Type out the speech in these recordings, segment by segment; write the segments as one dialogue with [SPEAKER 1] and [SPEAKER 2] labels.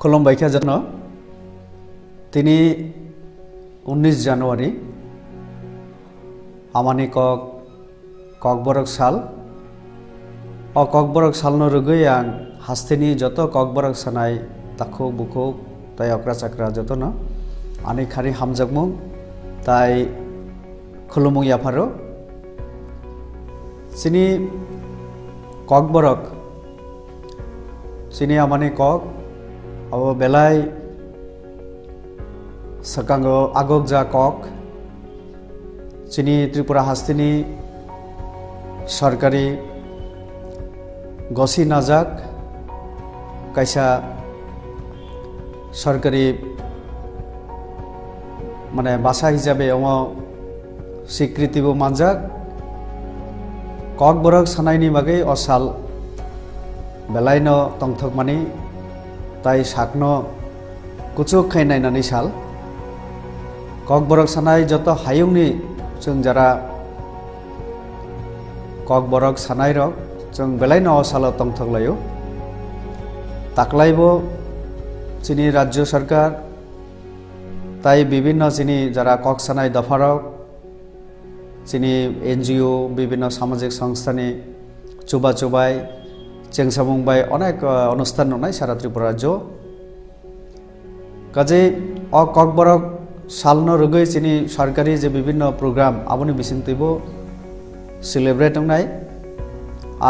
[SPEAKER 1] खुलुमबायखा जनो তিনি 19 জানুয়ারি আমানি ককবরক সাল ও ককবরক সালনো রুগৈ आं हास्तेनि যত ককবরক সানাই তাখো বুখো তাই অকরা চাকরা যত না আনি খারি হামজাকমু তাই খুলুমু ইয়াফারো সিনি ককবরক সিনি আমানি কক अब बेलाय सरकांगो आगोग जा कक चिनी त्रिपुरा हास्तिनी सरकारी गसी नाजाक कैसा सरकारी माने भाषा हिसाबै अमा स्वीकृतिबो मानजाक कक बरक सानायनि बागै असाल बेलायनो तंथक मानि ताई साकनो कुचुक खायनायनानै साल ककबरक सानाय जत हायुंनि जों जरा ककबरक सानाय रक जों बेलायनो असाल तंथकलायो ताकलायबो चिनी राज्य सरकार ताई विभिन्न चिनी जरा कक सानाय दफारक चिनी एनजिओ विभिन्न सामाजिक संस्थानि चुबा चुबाय চেংসামুংবাই অনেক অনুষ্ঠান নয় সারা ত্রিপুরা রাজ্য কাজে অ ককবরক সালনো রুগৈ চিনি সরকারি যে বিভিন্ন প্রোগ্রাম আবনি বিসিংতৈবো সেলিব্রেট নাই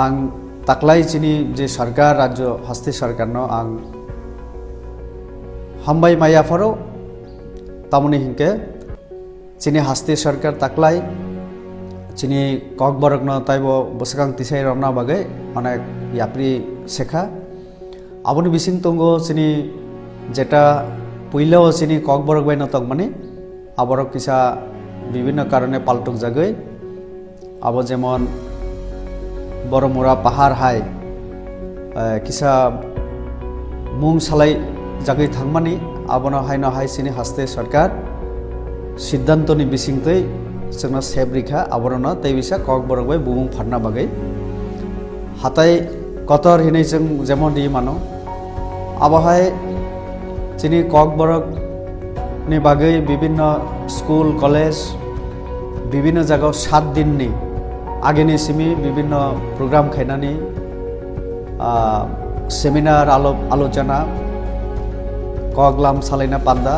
[SPEAKER 1] आं তাকলাই চিনি যে সরকার রাজ্য হাস্তি সরকারনো आं হামবাই মাইয়াফারো তামনি হিংকে চিনি হাস্তি সরকার তাকলাই চিনি ককবরক ন তাইবো বসকাং তিসাই রমনা বাগে অনেক याप्री शेखा आबोनि बिसिं तंगो चिनी जेटा पुइलो चिनी ककबरक बायनो तंगमानि आबरक किसा विभिन्न कारणे पाल्टुक जागै आबो जेमन बरमुरा पाहाड़ हाय किसा मुं सालाय जागै थांमानि आबोनो हायनो हाय चिनी हास्ते सरकार सिद्धांतनि बिसिंतै जोंना सेब्रिखा आबरनो तैबिसा ककबरक बाय बुमुं फारना बागै हाथाय कतर हिनै जों जेमन दि मानो आबहाय चिनी ककबरक नि बागै विभिन्न स्कुल कलेज विभिन्न जायगायाव 7 दिननि आगेनि सिमि विभिन्न प्रोग्राम खायनानि सेमिनार आलोचना ककलाम सालायना पान्दा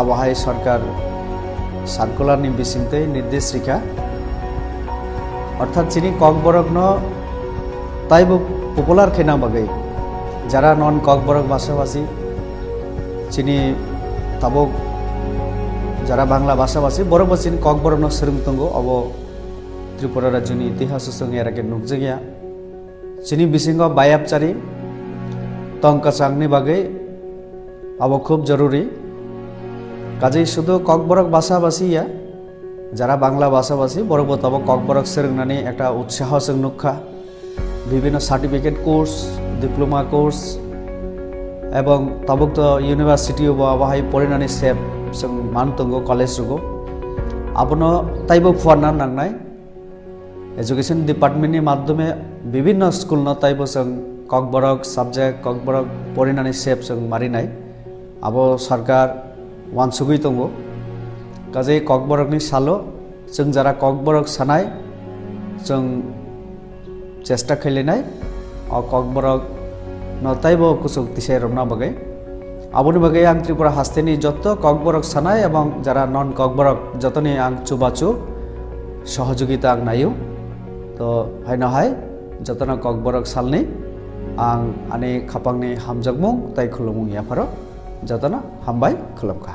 [SPEAKER 1] आबहाय सरकार सार्कुलारनि बिसिंतै निर्देश रिखा अर्थात चिनी ककबरक न ताइबो पपुलार खेना बागै जरा नन ककबरक भाषाभाषी चिनी ताबो जरा बांग्ला भाषाभाषी बरबो चिनी ककबरक न सोलों तंगो अब त्रिपुरा राज्यनि इतिहास संगे एराके नुकजगिया चिनी बिसिंगो बायाबचारी तंकाचांगनि बागै अब खूब जरूरी काजै शुधु ककबरक भाषाभाषीया जरा बांग्ला भाषाभाषी बरबो ताबो ककबरक सोलोंनानै एकटा उत्साह जों नुखा विभिन्न सार्टिफिकेट कोर्स डिप्लोमा कोर्स एवं तबक तो यूनिवर्सिटी बाहाय पढ़नानै सेब जों मानतंगो कलेज रुगो आपनो ताइबो फुवारना नांनाय एजुकेशन डिपार्टमेंटनि माध्यमे विभिन्न स्कुल न ताइबो जों ककबरक सब्जेक्ट ककबरक पढ़नानै सेब जों मारिनाय आबो सरकार वानसुगै तंगो काजै ककबरकनि सालो जों जरा ककबरक सानाय जों चेष्टा खैलेनाय और ककबरक नताइबो कुसुक तिसाय रमना बागै आबोनि बागै आं त्रिपुरा हास्तेनि जत ककबरक सानाय एवं जरा नन ककबरक जतनि आं चुबाचु सहयोगिता आं नायो तो हायनो हाय जतना ककबरक सालनि आं आनि खापांनि हामजाकमुं ताइ खुलुमुं याफारो जतना हामबाय खुलुमखा।